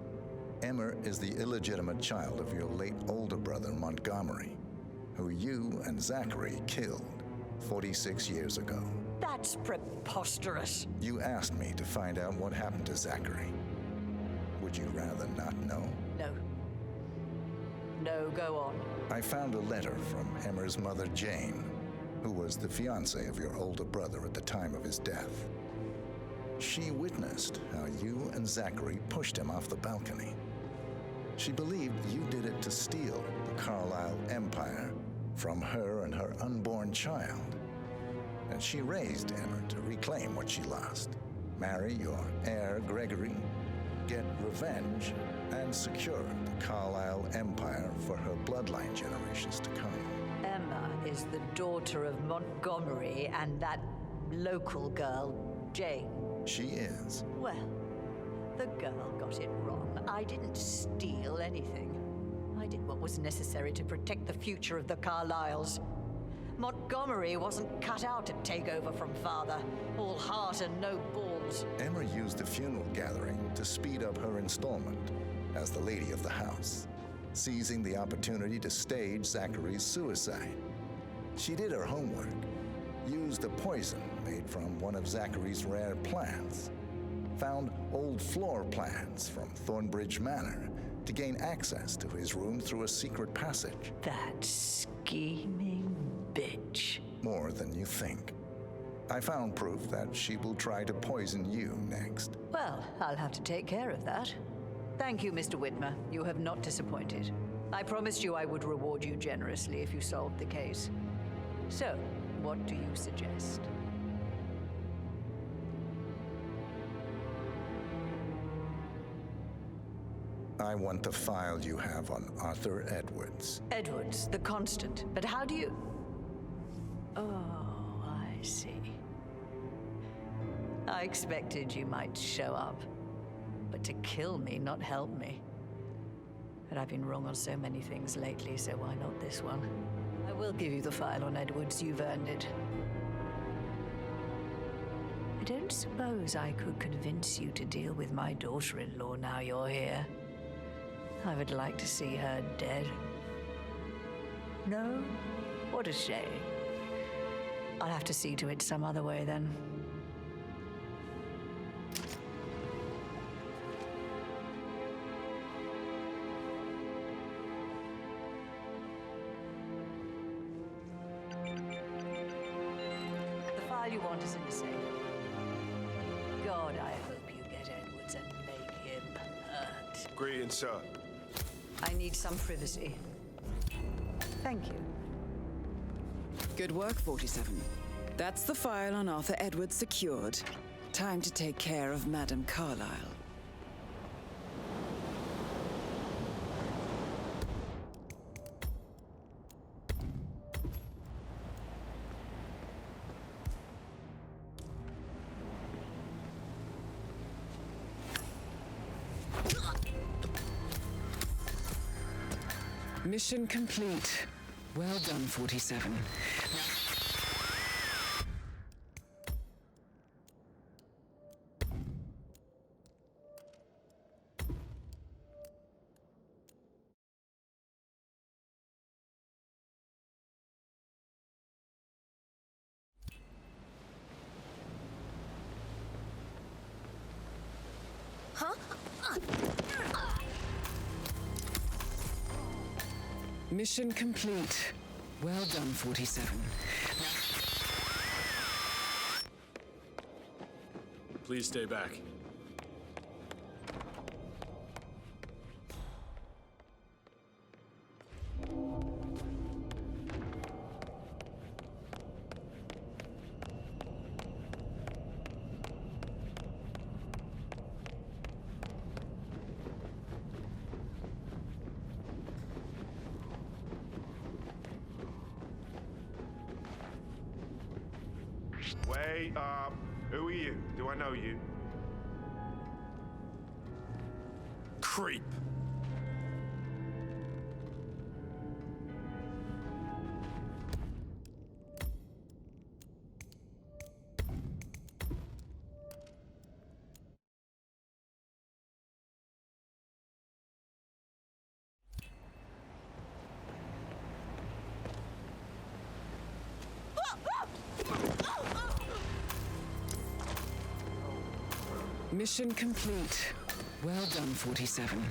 Emma is the illegitimate child of your late older brother Montgomery, who you and Zachary killed 46 years ago. That's preposterous. You asked me to find out what happened to Zachary. Would you rather not know? No. No, go on. I found a letter from Emma's mother, Jane, who was the fiancée of your older brother at the time of his death. She witnessed how you and Zachary pushed him off the balcony. She believed you did it to steal the Carlyle empire from her and her unborn child. And she raised Emma to reclaim what she lost, marry your heir Gregory, get revenge, and secure the Carlyle empire for her bloodline generations to come. Emma is the daughter of Montgomery and that local girl, Jane. She is. Well, the girl got it wrong. I didn't steal anything. I did what was necessary to protect the future of the Carlyles. Montgomery wasn't cut out to take over from father. All heart and no balls. Emma used the funeral gathering to speed up her installment as the lady of the house, seizing the opportunity to stage Zachary's suicide. She did her homework, used a poison made from one of Zachary's rare plants, found old floor plans from Thornbridge Manor to gain access to his room through a secret passage. That scheming bitch. More than you think. I found proof that she will try to poison you next. Well, I'll have to take care of that. Thank you, Mr. Whitmer. You have not disappointed. I promised you I would reward you generously if you solved the case. So, what do you suggest? I want the file you have on Arthur Edwards. Edwards, the constant. But how do you... Oh, I see. I expected you might show up. But to kill me, not help me. But I've been wrong on so many things lately, so why not this one? I will give you the file on Edwards. You've earned it. I don't suppose I could convince you to deal with my daughter-in-law now you're here. I would like to see her dead. No? What a shame. I'll have to see to it some other way then. the same. God, I hope you get Edwards and make him hurt. Greetings, sir. I need some privacy. Thank you. Good work, 47. That's the file on Arthur Edwards secured. Time to take care of Madame Carlyle. Mission complete. Well done, 47. Mission complete. Well done, 47. Please stay back. Wait up. Who are you? Do I know you? Creep. Mission complete. Well done, 47.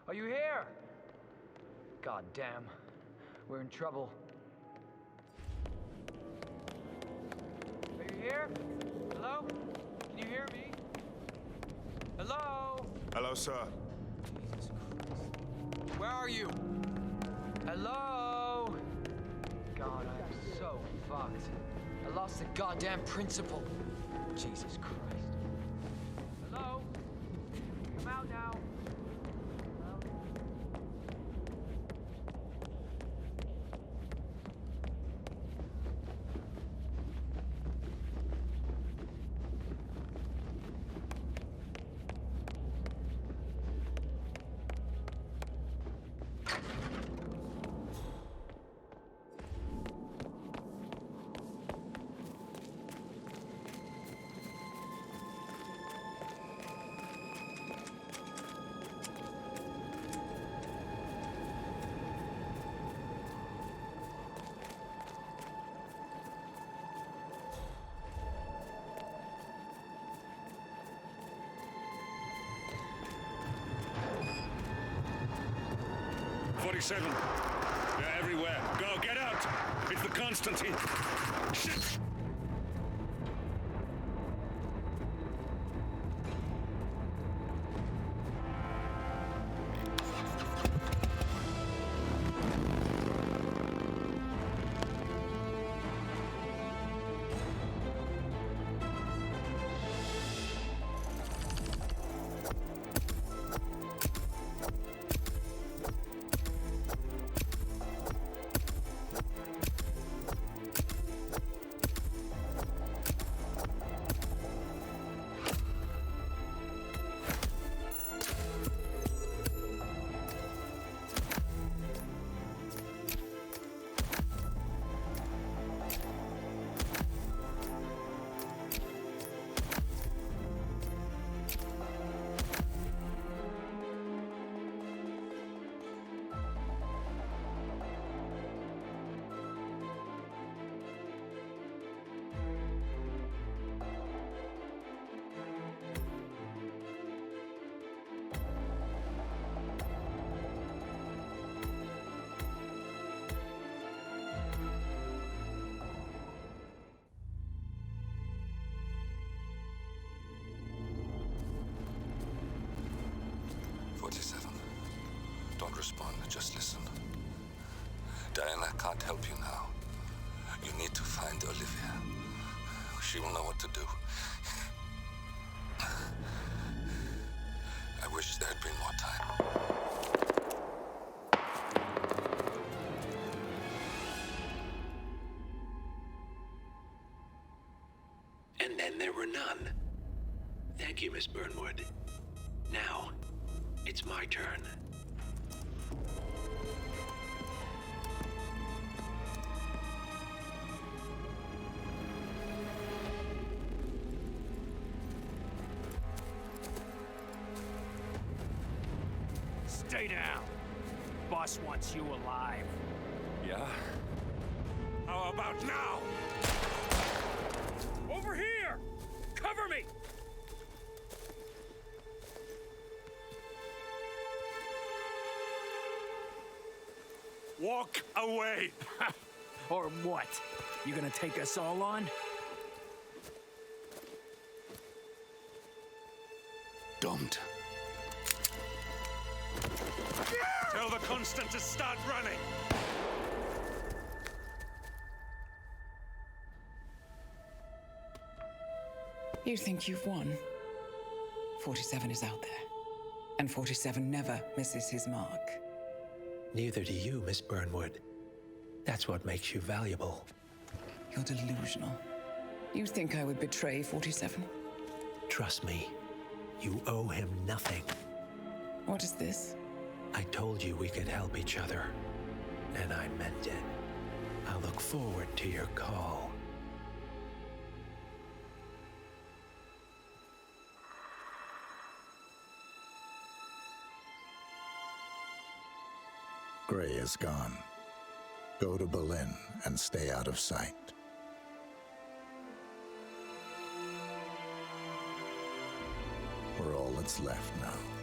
Are you here? God damn. We're in trouble. Are you here? Hello? Can you hear me? Hello? Hello, sir. Jesus Christ. Where are you? Hello? God, I'm so fucked. I lost the goddamn principal. Jesus Christ. Hello? Come out now. They're everywhere. Go, get out! It's the Constantine. Shit! Don't respond, just listen. Diana can't help you now. You need to find Olivia. She will know what to do. I wish there had been more time. And then there were none. Thank you, Miss Burnwood. Now, it's my turn. Stay down. Boss wants you alive. Yeah? How about now? Over here! Cover me! Walk away! Or what? You gonna take us all on? Don't. Tell the Constant to start running! You think you've won? 47 is out there, and 47 never misses his mark. Neither do you, Miss Burnwood. That's what makes you valuable. You're delusional. You think I would betray 47? Trust me, you owe him nothing. What is this? I told you we could help each other, and I meant it. I'll look forward to your call. Gray is gone. Go to Berlin and stay out of sight. We're all that's left now.